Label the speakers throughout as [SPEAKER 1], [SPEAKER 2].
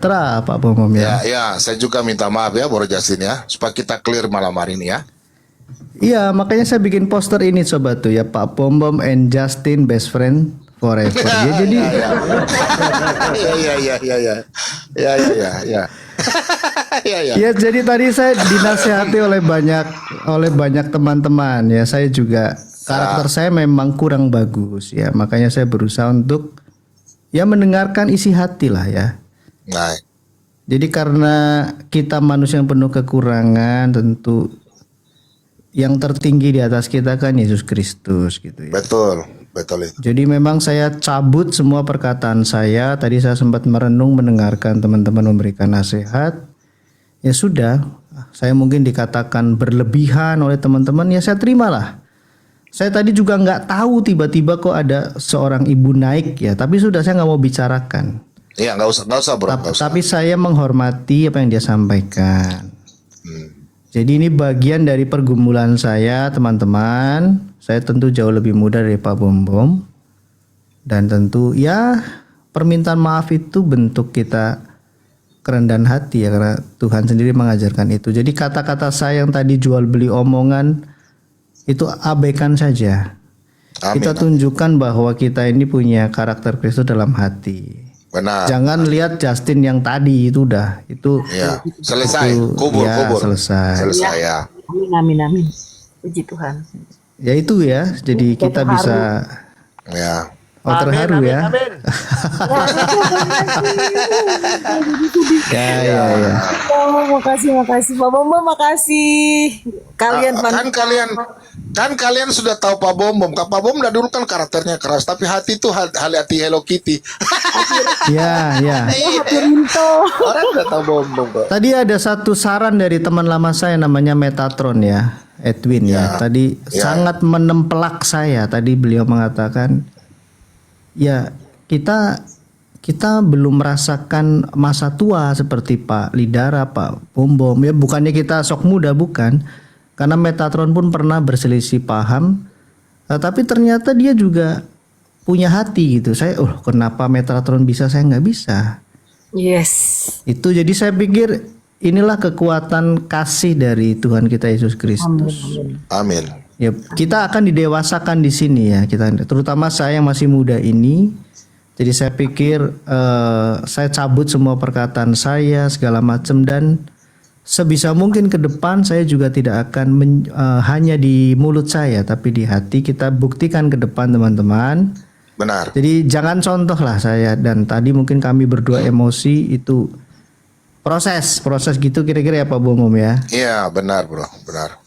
[SPEAKER 1] sejahtera Pak Bomom ya.
[SPEAKER 2] Ya, saya juga minta maaf ya Bro Justin ya, supaya kita clear malam hari ini ya.
[SPEAKER 1] Iya, makanya saya bikin poster ini coba tuh ya, Pak Bomom and Justin best friend forever. Ya, jadi ya, jadi tadi saya dinasihati oleh banyak teman-teman ya. Saya juga karakter saya memang kurang bagus ya. Makanya saya berusaha untuk ya mendengarkan isi hati lah ya.
[SPEAKER 2] Nah,
[SPEAKER 1] Jadi karena kita manusia yang penuh kekurangan, tentu yang tertinggi di atas kita kan Yesus Kristus gitu ya.
[SPEAKER 2] betul itu.
[SPEAKER 1] Jadi memang saya cabut semua perkataan saya. Tadi saya sempat merenung mendengarkan teman-teman memberikan nasihat. Ya sudah, saya mungkin dikatakan berlebihan oleh teman-teman, ya saya terimalah. Saya tadi juga nggak tahu tiba-tiba kok ada seorang ibu naik ya. Tapi sudah, saya nggak mau bicarakan.
[SPEAKER 2] Iya, nggak usah Bro. Nggak usah.
[SPEAKER 1] Tapi saya menghormati apa yang dia sampaikan. Jadi ini bagian dari pergumulan saya, teman-teman. Saya tentu jauh lebih muda dari Pak Bombom. Dan tentu ya permintaan maaf itu bentuk kita kerendahan hati ya, karena Tuhan sendiri mengajarkan itu. Jadi kata-kata saya yang tadi jual beli omongan itu abaikan saja.
[SPEAKER 2] Amin.
[SPEAKER 1] Kita tunjukkan bahwa kita ini punya karakter Kristus dalam hati.
[SPEAKER 2] Benar.
[SPEAKER 1] Jangan lihat Justin yang tadi itu udah itu
[SPEAKER 2] Ya, selesai.
[SPEAKER 1] itu,
[SPEAKER 2] Kubur.
[SPEAKER 1] selesai.
[SPEAKER 2] Selesai ya.
[SPEAKER 3] Amin. Puji Tuhan.
[SPEAKER 1] Ya itu ya. Jadi kita
[SPEAKER 3] Terharu.
[SPEAKER 1] bisa
[SPEAKER 2] Ya.
[SPEAKER 1] terharu ya. Ya.
[SPEAKER 3] Oh, makasih Pak Bombom, makasih. Kalian
[SPEAKER 2] Kan kalian sudah tahu Pak Bombom. Pak Bombom udah dulu kan karakternya keras, tapi hati itu hati Hello Kitty.
[SPEAKER 1] Ya.
[SPEAKER 2] Orang udah tahu Bombom kok.
[SPEAKER 1] Tadi ada satu saran dari teman lama saya namanya Metatron ya, Edwin ya. Tadi sangat menempelak saya. Tadi beliau mengatakan, ya kita belum merasakan masa tua seperti Pak Lidara, Pak Bombom. Ya bukannya kita sok muda, bukan. Karena Metatron pun pernah berselisih paham. Tapi ternyata dia juga punya hati gitu. Saya, kenapa Metatron bisa, saya nggak bisa.
[SPEAKER 3] Yes.
[SPEAKER 1] Itu jadi saya pikir inilah kekuatan kasih dari Tuhan kita Yesus Kristus.
[SPEAKER 2] Amin.
[SPEAKER 1] Ya, kita akan didewasakan di sini ya, terutama saya yang masih muda ini. Jadi saya pikir saya cabut semua perkataan saya segala macam, dan sebisa mungkin ke depan saya juga tidak akan hanya di mulut saya tapi di hati. Kita buktikan ke depan, teman-teman.
[SPEAKER 2] Benar.
[SPEAKER 1] Jadi jangan contoh lah saya, dan tadi mungkin kami berdua emosi itu proses gitu kira-kira ya Pak Bomom ya.
[SPEAKER 2] Iya, benar Bro, benar.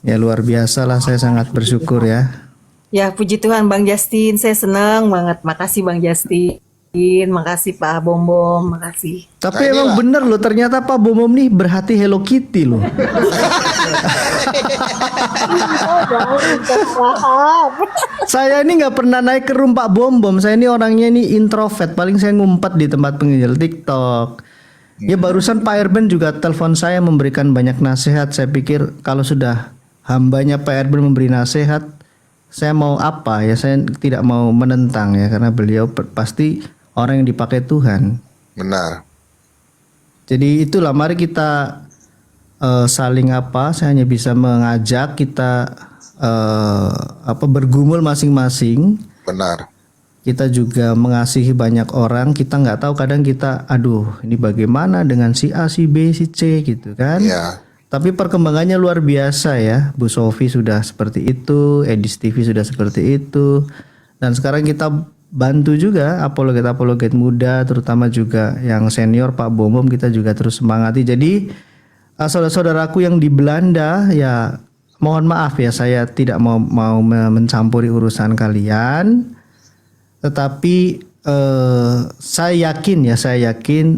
[SPEAKER 1] Ya luar biasa lah, saya sangat bersyukur ya.
[SPEAKER 3] Ya, puji Tuhan Bang Justin, saya senang banget. Makasih Bang Justin, makasih Pak Bombom, makasih.
[SPEAKER 1] Tapi emang bener loh, ternyata Pak Bomom nih berhati Hello Kitty loh. Saya ini nggak pernah naik ke room Pak Bombom. Saya ini orangnya ini introvert, paling saya ngumpet di tempat penginjil TikTok. Ya barusan Pak Erben juga telepon saya memberikan banyak nasihat. Saya pikir kalau sudah hambanya Pak Erben memberi nasihat, saya mau apa ya? Saya tidak mau menentang ya, karena beliau pasti orang yang dipakai Tuhan.
[SPEAKER 2] Benar.
[SPEAKER 1] Jadi itulah, mari kita saling saya hanya bisa mengajak kita bergumul masing-masing.
[SPEAKER 2] Benar.
[SPEAKER 1] Kita juga mengasihi banyak orang. Kita nggak tahu kadang kita, ini bagaimana dengan si A, si B, si C gitu kan?
[SPEAKER 2] Ya.
[SPEAKER 1] Tapi perkembangannya luar biasa ya. Bu Sofi sudah seperti itu, Edis TV sudah seperti itu. Dan sekarang kita bantu juga apologet muda, terutama juga yang senior Pak Bombom, kita juga terus semangati. Jadi saudara-saudaraku yang di Belanda ya, mohon maaf ya, saya tidak mau mencampuri urusan kalian. Tetapi saya yakin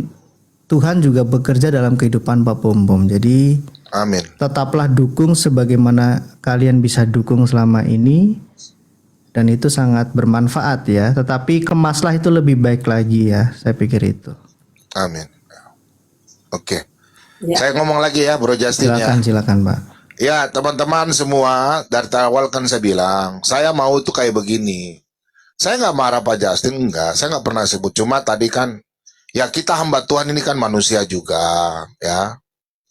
[SPEAKER 1] Tuhan juga bekerja dalam kehidupan Pak Bombom. Jadi
[SPEAKER 2] Amin.
[SPEAKER 1] tetaplah dukung sebagaimana kalian bisa dukung selama ini, dan itu sangat bermanfaat ya. Tetapi kemaslah itu lebih baik lagi ya, saya pikir itu.
[SPEAKER 2] Amin. Oke.
[SPEAKER 3] Ya.
[SPEAKER 2] Saya ngomong lagi ya Bro Justin ya.
[SPEAKER 1] Silakan Pak.
[SPEAKER 2] Ya teman-teman semua, dari awal kan saya bilang, saya mau itu kayak begini. Saya nggak marah Pak Justin, enggak. Saya nggak pernah sebut. Cuma tadi kan Ya kita hamba Tuhan ini kan manusia juga, ya.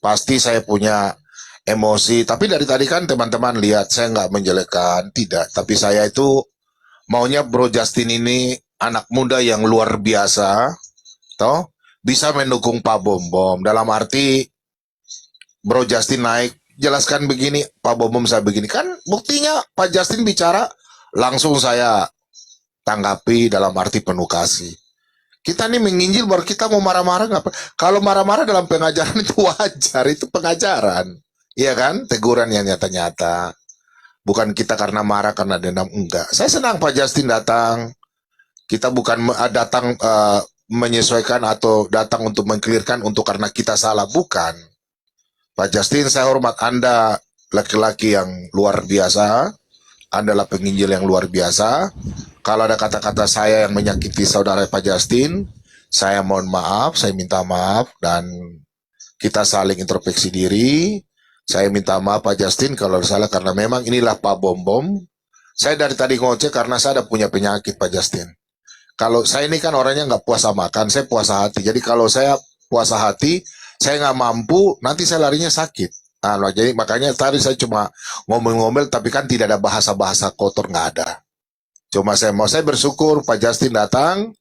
[SPEAKER 2] Pasti saya punya emosi, tapi dari tadi kan teman-teman lihat saya nggak menjelekkan, tidak. Tapi saya itu maunya Bro Justin ini anak muda yang luar biasa, toh bisa mendukung Pak Bom Bom. Dalam arti Bro Justin naik, jelaskan begini, Pak Bom Bom saya begini. Kan buktinya Pak Justin bicara, langsung saya tanggapi dalam arti penuh kasih. Kita nih menginjil baru kita mau marah-marah nggak? Kalau marah-marah dalam pengajaran itu wajar, itu pengajaran. Iya kan? Teguran yang nyata-nyata. Bukan kita karena marah, karena dendam, enggak. Saya senang Pak Justin datang. Kita bukan datang menyesuaikan atau datang untuk mengklirkan untuk karena kita salah, bukan. Pak Justin, saya hormat Anda, laki-laki yang luar biasa. Anda adalah penginjil yang luar biasa. Kalau ada kata-kata saya yang menyakiti saudara Pak Justin, saya mohon maaf, saya minta maaf, dan kita saling introspeksi diri. Saya minta maaf Pak Justin kalau salah, karena memang inilah Pak Bom Bom. Saya dari tadi ngoceh karena saya ada punya penyakit Pak Justin. Kalau saya ini kan orangnya nggak puasa makan, saya puasa hati. Jadi kalau saya puasa hati, saya nggak mampu, nanti saya larinya sakit. Nah, jadi makanya tadi saya cuma ngomel-ngomel, tapi kan tidak ada bahasa-bahasa kotor, nggak ada. Cuma saya bersyukur Pak Justin datang,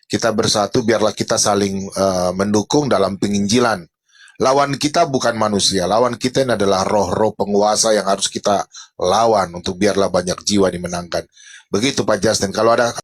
[SPEAKER 2] kita bersatu, biarlah kita saling mendukung dalam penginjilan. Lawan kita bukan manusia, lawan kita ini adalah roh-roh penguasa yang harus kita lawan untuk biarlah banyak jiwa dimenangkan. Begitu Pak Justin, kalau ada